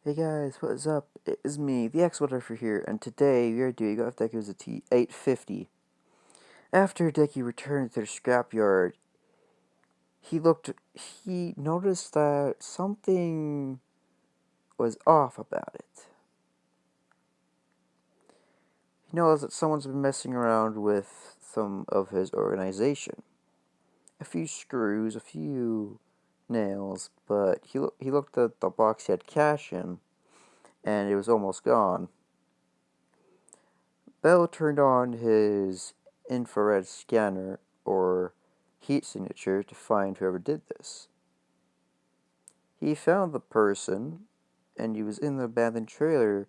Hey guys, what is up? It is me, the X-Whatever here, and today we are doing off Deku's a T-850. After Deku returned to the scrapyard, he noticed that something was off about it. He noticed that someone's been messing around with some of his organization. A few screws, a few nails, but he looked at the box he had cash in, and it was almost gone. Bell turned on his infrared scanner or heat signature to find whoever did this. He found the person, and he was in the abandoned trailer,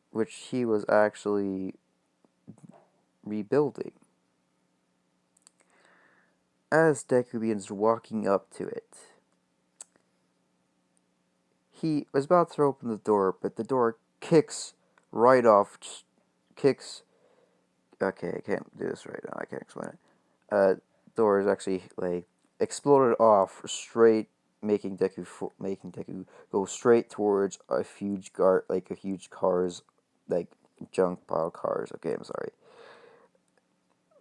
which he was actually rebuilding. As Deku begins walking up to it, he was about to open the door, but the door kicks right off. Kicks. Okay, I can't do this right now. I can't explain it. Door is actually like exploded off straight, making Deku go straight towards a huge cars, like junk pile cars. Okay, I'm sorry.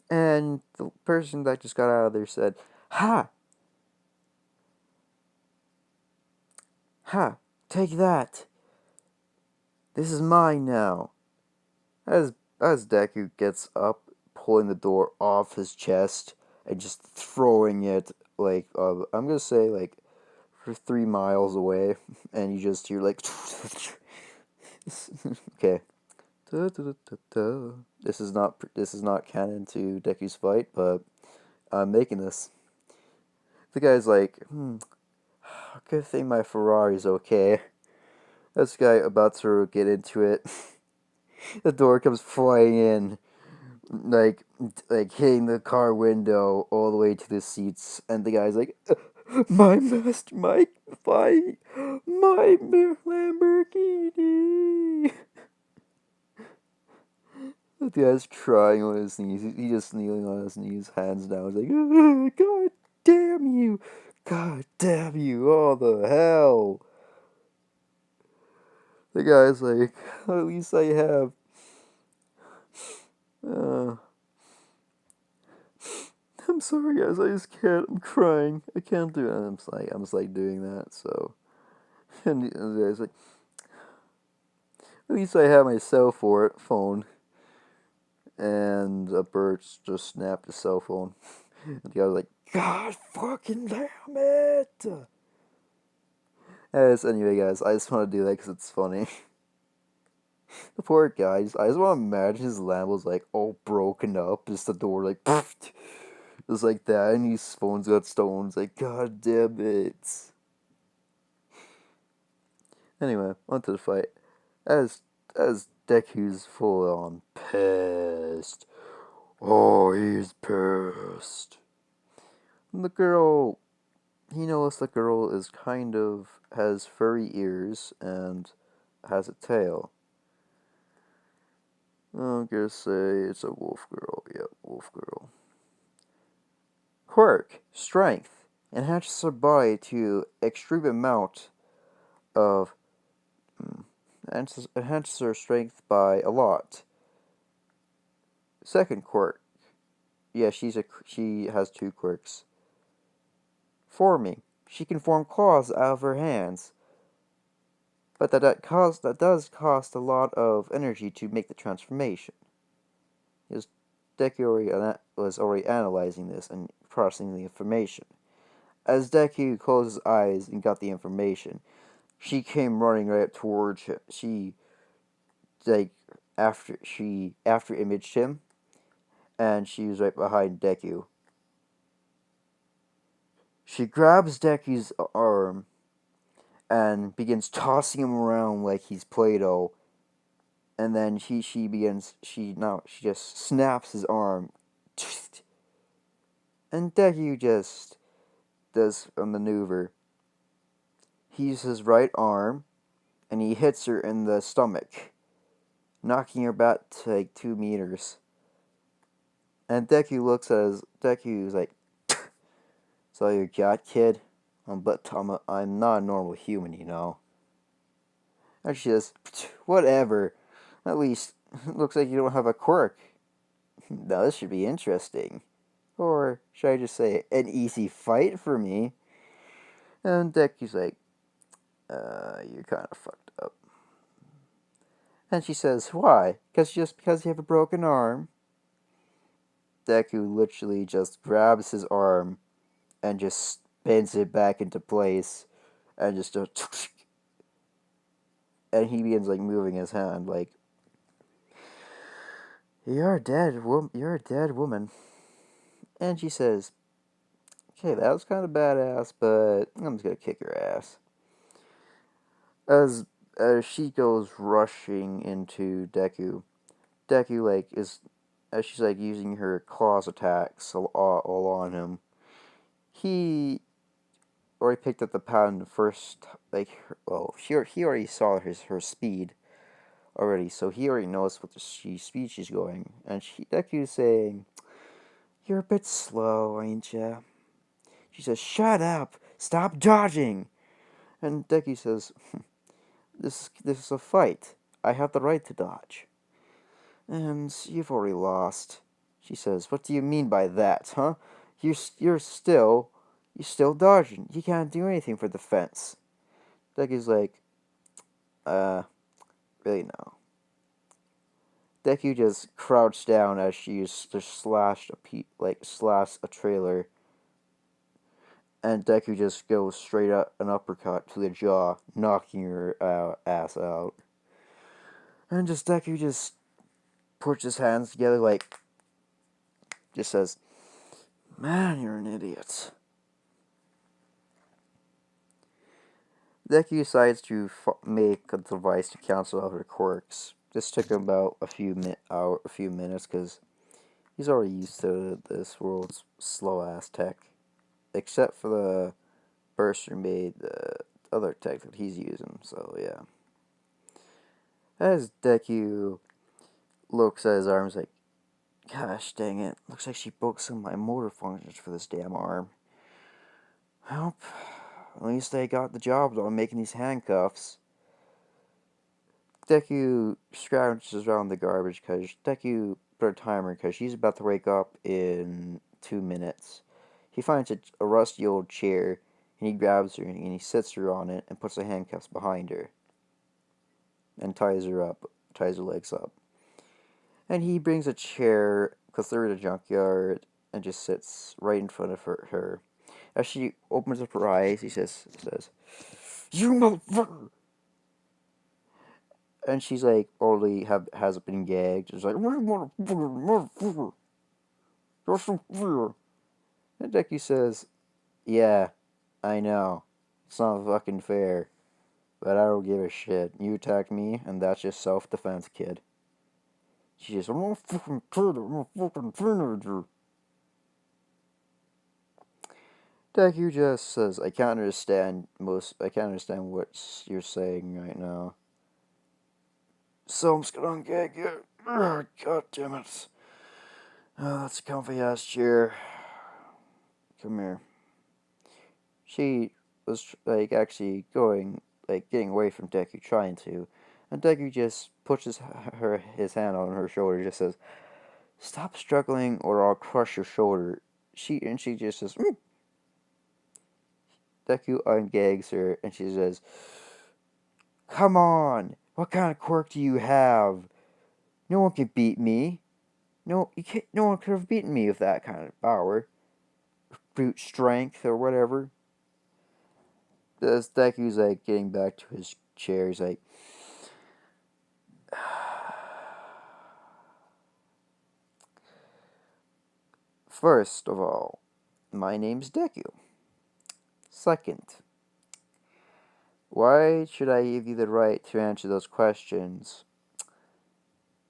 And the person that just got out of there said, "Ha, ha, take that. This is mine now." As Deku gets up, pulling the door off his chest and just throwing it I'm gonna say like for 3 miles away, and you just hear like, okay. This is not canon to Deku's fight, but I'm making this. The guy's like, good thing my Ferrari's okay. This guy about to get into it. The door comes flying in, like hitting the car window all the way to the seats, and the guy's like, my master, my Lamborghini. The guy's crying on his knees. He's just kneeling on his knees, hands down. He's like, God damn you, God damn you, all the hell. The guy's like, at least I have. Uh, I'm sorry, guys. I just can't. I'm crying. I can't do it. I'm just like doing that. So, and the guy's like, at least I have my phone. And a bird just snapped his cell phone. And the guy was like, God fucking damn it! Anyway, guys, I just want to do that because it's funny. The poor guy, I just want to imagine his Lambo's like all broken up, just the door like, just like that, and his phone's got stones. Like, God damn it! Anyway, on to the fight. As Deku's full on pissed. Oh, he's pissed. The girl, he noticed the girl is has furry ears and has a tail. I'm gonna say it's a wolf girl. Yep, wolf girl. Quirk, strength, enhances her body to extreme amount of enhances her strength by a lot. Second quirk, yeah, she has two quirks. Forming, she can form claws out of her hands, but that does cost a lot of energy to make the transformation. His Deku was already analyzing this and processing the information. As Deku closed his eyes and got the information, she came running right up towards him. She like after imaged him, and she was right behind Deku. She grabs Deku's arm and begins tossing him around like he's Play-Doh. And then she just snaps his arm, and Deku just does a maneuver. He uses his right arm, and he hits her in the stomach, knocking her back to like 2 meters. And Deku's like, "So you got, kid? I'm not a normal human, you know." And she says, whatever. At least, it looks like you don't have a quirk. Now this should be interesting. Or should I just say, an easy fight for me? And Deku's like, you're kind of fucked up. And she says, why? Because you have a broken arm? Deku literally just grabs his arm and just spins it back into place and just goes, and he begins like moving his hand like, you're a dead woman. And she says, okay, that was kind of badass, but I'm just gonna kick your ass. As she goes rushing into Deku like is as she's like using her claws attacks all on him. He already picked up the pattern first, like well, he already saw her speed already, so he already knows what speed she's going. And Deku's saying, "You're a bit slow, ain't ya?" She says, "Shut up! Stop dodging!" And Deku says, "This is a fight. I have the right to dodge." And you've already lost. She says, "What do you mean by that, huh? You're still dodging. You can't do anything for defense." Deku's like, uh, really no. Deku just crouched down as she just slashed a trailer, and Deku just goes straight up an uppercut to the jaw, knocking her ass out. And Deku just puts his hands together just says, "Man, you're an idiot." Deku decides to make a device to cancel out her quirks. This took him about a few minutes because he's already used to this world's slow ass tech, except for the burster made other tech that he's using. So yeah, as Deku looks at his arms like, gosh dang it, looks like she broke some of my motor functions for this damn arm. Well, at least they got the job done making these handcuffs. Deku scrounges around the garbage because Deku put a timer because she's about to wake up in 2 minutes. He finds a rusty old chair and he grabs her and he sits her on it and puts the handcuffs behind her and ties her legs up. And he brings a chair because they're in a junkyard and just sits right in front of her. As she opens up her eyes, he says, "You motherfucker!" And she's like already has been gagged. She's like, motherfucker, you're so weird. And Deku says, "Yeah, I know. It's not fucking fair, but I don't give a shit. You attacked me, and that's just self-defense, kid." She says, "I'm not a fucking kid. I'm a fucking teenager." Deku just says, I can't understand what you're saying right now. So I'm just gonna gag you. Ugh, God damn it. Oh, that's a comfy ass chair. Come here. She was like actually getting away from Deku, trying to, and Deku just puts his hand on her shoulder, just says, "Stop struggling, or I'll crush your shoulder." She just says, "Mm." Deku ungags her, and she says, "Come on, what kind of quirk do you have? No one can beat me. No, you can't. No one could have beaten me with that kind of power, brute strength, or whatever." As Deku's like getting back to his chair, he's like, "First of all, my name's Deku. Second, why should I give you the right to answer those questions?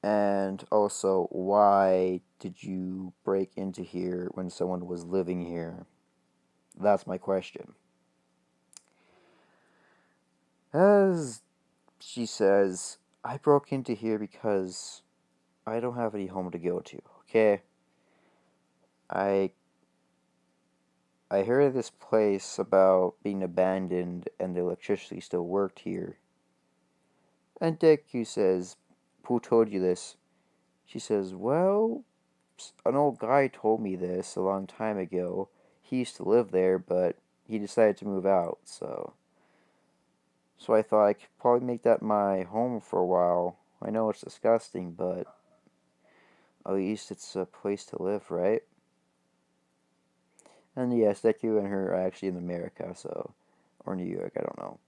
And also, why did you break into here when someone was living here? That's my question." As she says, "I broke into here because I don't have any home to go to, okay? I I heard of this place about being abandoned and the electricity still worked here. And Deku says, who told you this? She says, well, an old guy told me this a long time ago. He used to live there, but he decided to move out, so I thought I could probably make that my home for a while. I know it's disgusting, but at least it's a place to live, right? And yes, Deku and her are actually in America, or New York, I don't know.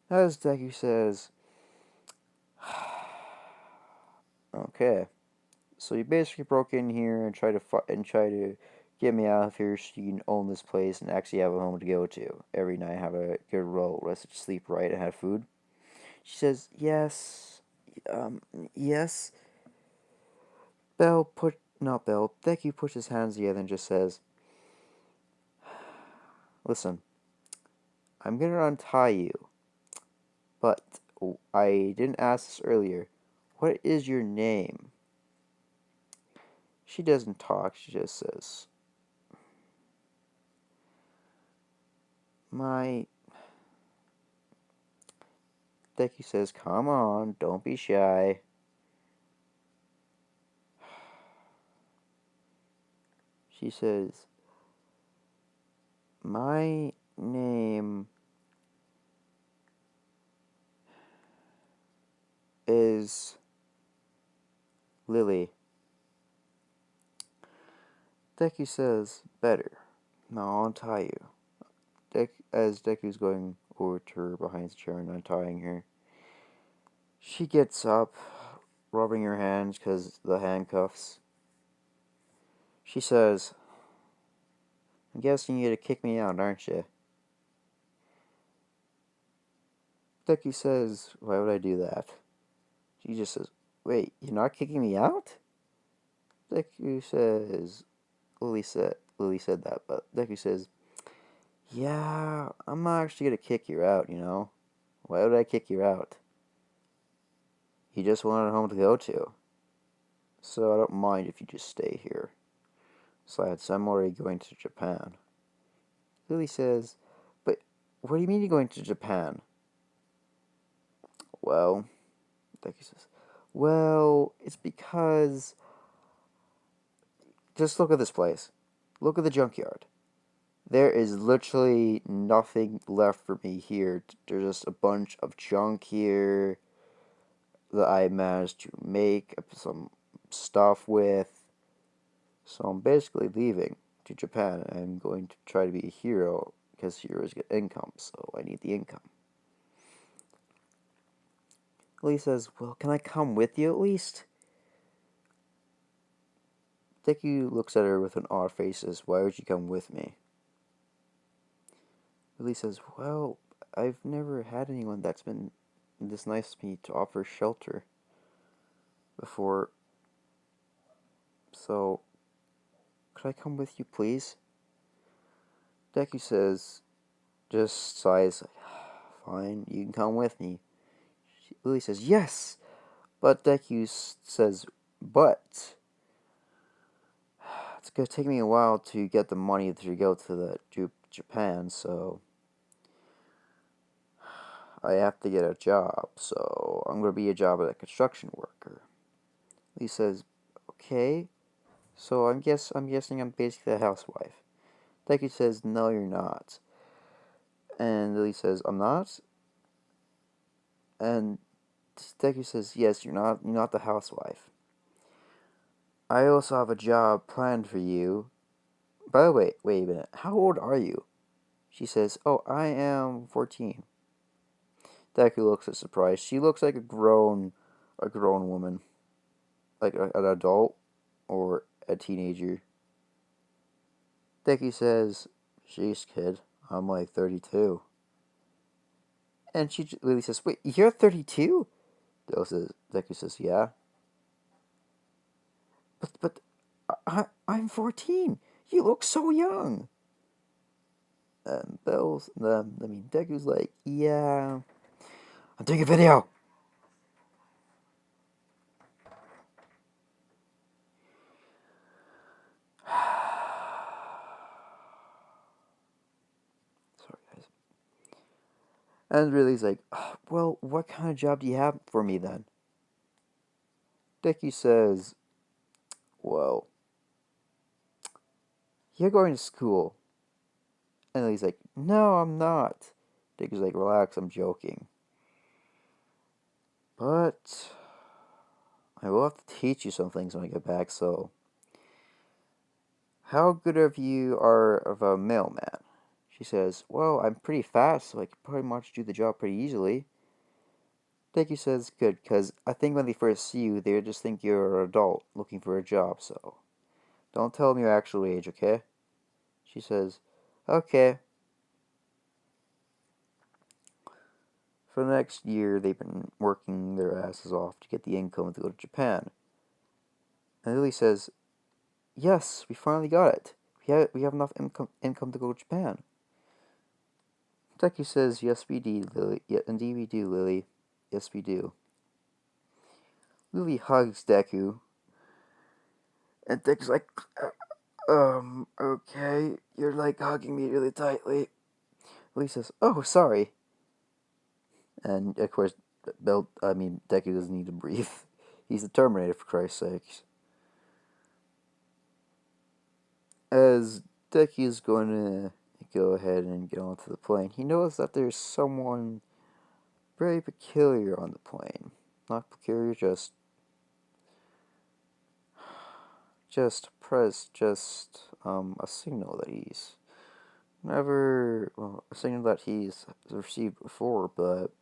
As Deku says, okay, so you basically broke in here and try to get me out of here so you can own this place and actually have a home to go to every night, have a good rested sleep, right, and have food. She says, yes, yes. Not Bell, Deku puts his hands together and just says, listen, I'm gonna untie you, but I didn't ask this earlier. What is your name? She doesn't talk, she just says, my... Deku says, come on, don't be shy. She says, my name is Lily. Deku says, better. Now I'll untie you. As Deku's going over to her behind the chair and untying her, she gets up, rubbing her hands because the handcuffs. She says, I'm guessing you're to kick me out, aren't you? Deku says, why would I do that? She just says, wait, you're not kicking me out? Deku says, Lily said that, but Deku says, yeah, I'm not actually gonna kick you out, you know? Why would I kick you out? You just wanted a home to go to. So I don't mind if you just stay here. Besides, I'm already going to Japan. Lily says, but what do you mean you're going to Japan? Well, Deku says, well, it's because... Just look at this place. Look at the junkyard. There is literally nothing left for me here. There's just a bunch of junk here that I managed to make some stuff with. So I'm basically leaving to Japan. I'm going to try to be a hero because heroes get income, so I need the income. Lee says, well, can I come with you at least? Deku looks at her with an odd face and says, why would you come with me? Lee says, well, I've never had anyone that's been this nice to me to offer shelter before. So, could I come with you, please? Deku says, just sighs, fine, you can come with me. Lily says, yes! But Deku says, but it's going to take me a while to get the money to go to Japan, so I have to get a job, so I'm going to be a job as a construction worker. Lee says, okay, so I'm guessing I'm basically a housewife. Deku says, no, you're not. And Lily says, I'm not? And Deku says, yes, you're not the housewife. I also have a job planned for you. By the way, wait a minute, how old are you? She says, oh, I am 14. Deku looks at surprised. She looks like a grown woman. Like an adult or a teenager. Deku says, jeez, kid, I'm like 32. And Lily says, wait, you're 32? Deku says, yeah. But I'm 14. You look so young. And Deku's like, yeah, I'm doing a video. Sorry, guys. And Lily's like, well, what kind of job do you have for me then? Deku says, well, you're going to school. And Lily's like, no, I'm not. Deku's like, relax, I'm joking. But I will have to teach you some things when I get back, so how good of you are of a mailman? She says, well, I'm pretty fast, so I could pretty much do the job pretty easily. Deku says, good, because I think when they first see you, they just think you're an adult looking for a job, so don't tell them your actual age, okay? She says, okay. For the next year, they've been working their asses off to get the income to go to Japan. And Lily says, yes, we finally got it. We have enough income to go to Japan. Deku says, yes, we do, Lily. Yeah, indeed we do, Lily. Yes, we do. Lily hugs Deku, and Deku's like, okay, you're like hugging me really tightly. Lily says, oh, sorry. And of course, Deku doesn't need to breathe. He's the Terminator, for Christ's sakes. As Deku is going to go ahead and get onto the plane, he knows that there's someone very peculiar on the plane. Not peculiar, just a signal that he's a signal that he's received before, but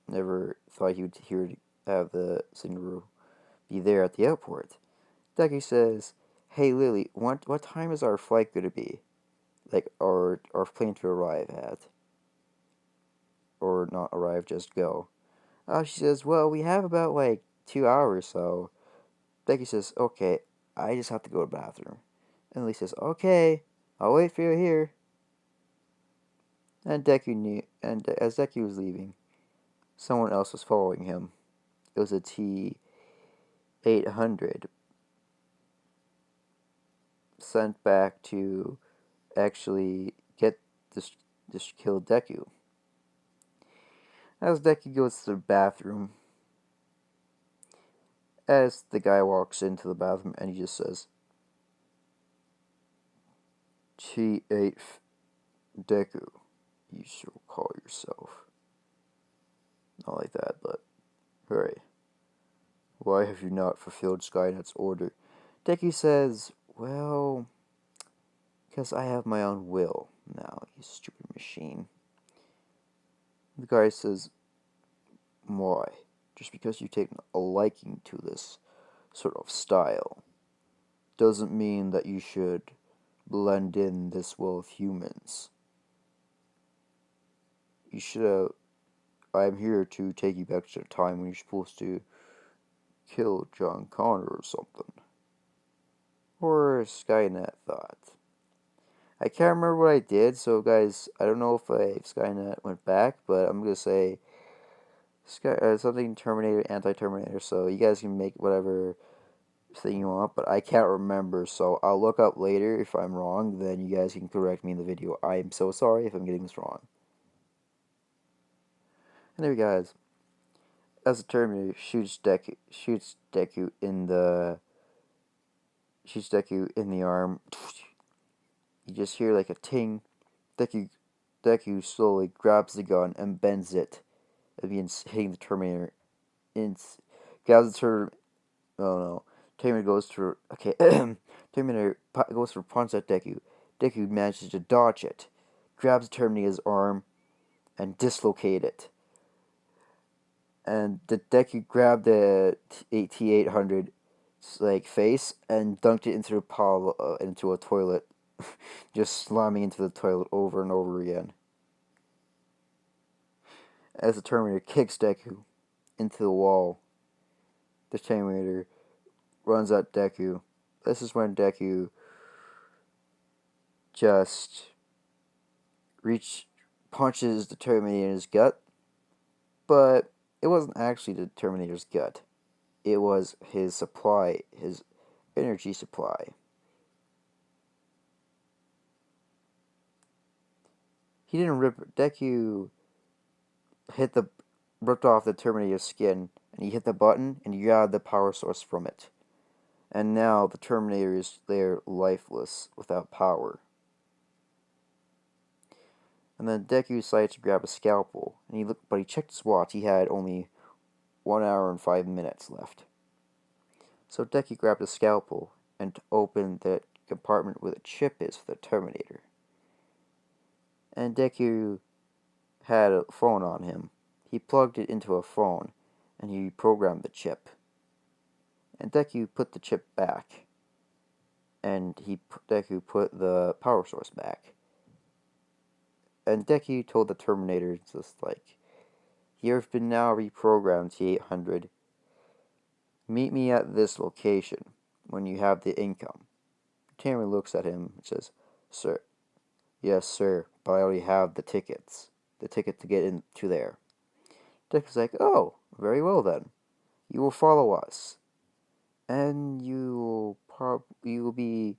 never thought he would have the signal be there at the airport. Deku says, hey Lily, what time is our flight going to be? Like, our plane to arrive at? Or not arrive, just go. She says, well, we have about, 2 hours, so. Deku says, okay, I just have to go to the bathroom. And Lily says, okay, I'll wait for you here. And as Deku was leaving, someone else was following him. It was a T-850 sent back to actually get this kill Deku. As Deku goes to the bathroom, as the guy walks into the bathroom, and he just says, T-8 Deku, you shall call yourself. Not like that, but hurry. Why have you not fulfilled Skynet's order? Deku says, well, because I have my own will now, you stupid machine. The guy says, why? Just because you've taken a liking to this sort of style doesn't mean that you should blend in this will of humans. You should have. I'm here to take you back to the time when you're supposed to kill John Connor or something. Or Skynet thought. I can't remember what I did, so guys, I don't know if Skynet went back, but I'm gonna say something Terminator, anti-Terminator, so you guys can make whatever thing you want, but I can't remember, so I'll look up later. If I'm wrong, then you guys can correct me in the video. I am so sorry if I'm getting this wrong. And there you guys. As the Terminator shoots Deku in the arm, you just hear like a ting. Deku slowly grabs the gun and bends it, and begins hitting the Terminator. Grabs the Terminator. Oh no. Terminator goes to Terminator goes for punch at Deku. Deku manages to dodge it, grabs Terminator's arm, and dislocate it. And the Deku grabbed the T-800 face and dunked it into a toilet, just slamming into the toilet over and over again. As the Terminator kicks Deku into the wall, the Terminator runs at Deku. This is when Deku just punches the Terminator's gut, but it wasn't actually the Terminator's gut. It was his energy supply. He didn't rip. Deku hit the ripped off the Terminator's skin, and he hit the button, and he grabbed the power source from it. And now the Terminator is there, lifeless, without power. And then Deku decided to grab a scalpel, and but he checked his watch. He had only 1 hour and 5 minutes left. So Deku grabbed a scalpel and opened the compartment where the chip is for the Terminator. And Deku had a phone on him. He plugged it into a phone, and he reprogrammed the chip. And Deku put the chip back, and Deku put the power source back. And Deku told the Terminator, just like, "You've been now reprogrammed, T-800. Meet me at this location when you have the income." Terminator looks at him and says, "Sir, yes, sir, but I already have the tickets. The ticket to get into there." Deku's like, "Oh, very well then. You will follow us. And you will be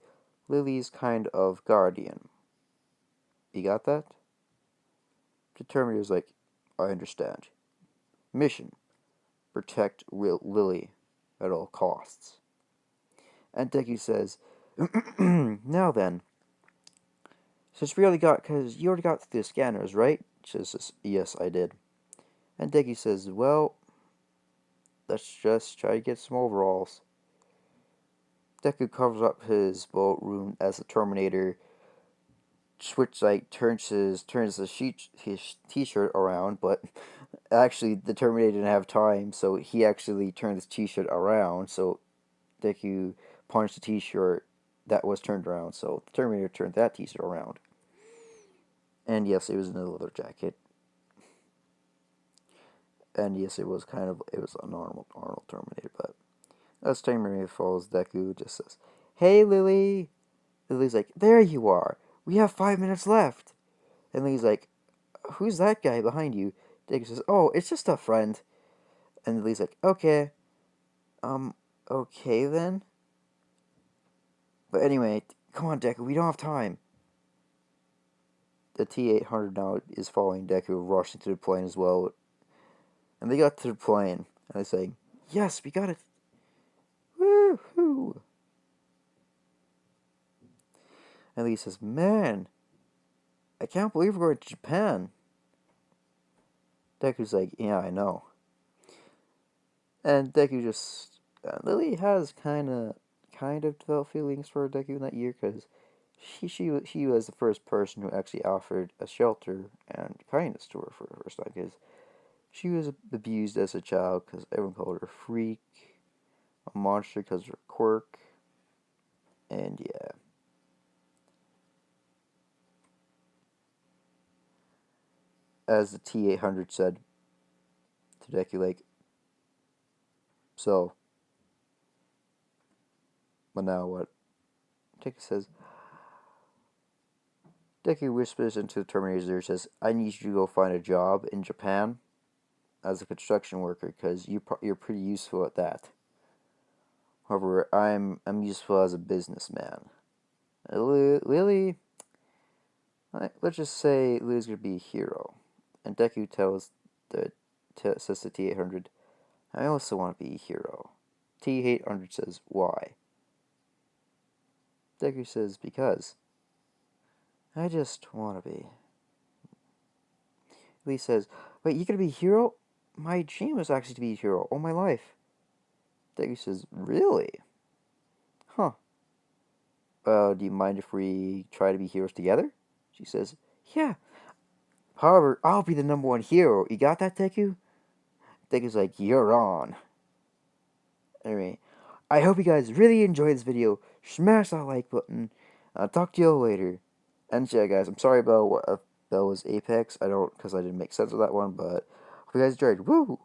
Lily's kind of guardian. You got that?" The Terminator's like, "I understand. Mission: protect Lily at all costs." And Deku says, "Now then, since we already got, because you already got the scanners, right?" She says, "Yes, I did." And Deku says, "Well, let's just try to get some overalls." Deku covers up his boat room as the Terminator turns his t-shirt around, but actually the Terminator didn't have time, so he actually turned his t-shirt around, so Deku punched the t-shirt that was turned around, so the Terminator turned that t-shirt around. And yes, it was in a leather jacket. And yes, it was a normal Arnold Terminator, but as Terminator follows Deku, just says, "Hey, Lily!" Lily's like, "There you are! We have 5 minutes left!" And Lily's like, "Who's that guy behind you?" Deku says, "Oh, it's just a friend." And Lily's like, "Okay. Okay then." But anyway, come on, Deku, we don't have time. The T-800 now is following Deku, rushing to the plane as well. And they got to the plane, and they're saying, "Yes, we got it. Woohoo!" And Lee says, "Man, I can't believe we're going to Japan." Deku's like, "Yeah, I know." And Deku just... Lily has kind of developed feelings for Deku in that year, because she was the first person who actually offered a shelter and kindness to her for the first time, because she was abused as a child because everyone called her a freak, a monster because of her quirk, and yeah. As the T-800 said to Deku, like, "So, but now what?" Deku says, Deku whispers into the Terminator's ear, says, "I need you to go find a job in Japan as a construction worker, because you're pretty useful at that. However, I'm useful as a businessman." Lily, let's just say Lily's gonna be a hero. And Deku says to T-800, "I also want to be a hero." T-800 says, "Why?" Deku says, "Because I just want to be." Lee says, "Wait, you gonna be a hero? My dream was actually to be a hero all my life." Deku says, "Really? Huh. Do you mind if we try to be heroes together?" She says, "Yeah. However, I'll be the #1 hero. You got that, Deku?" Deku's like, "You're on." Anyway, I hope you guys really enjoyed this video. Smash that like button. I'll talk to you all later. And yeah, guys, I'm sorry about what that was Apex. Because I didn't make sense of that one, but hope you guys enjoyed. Woo!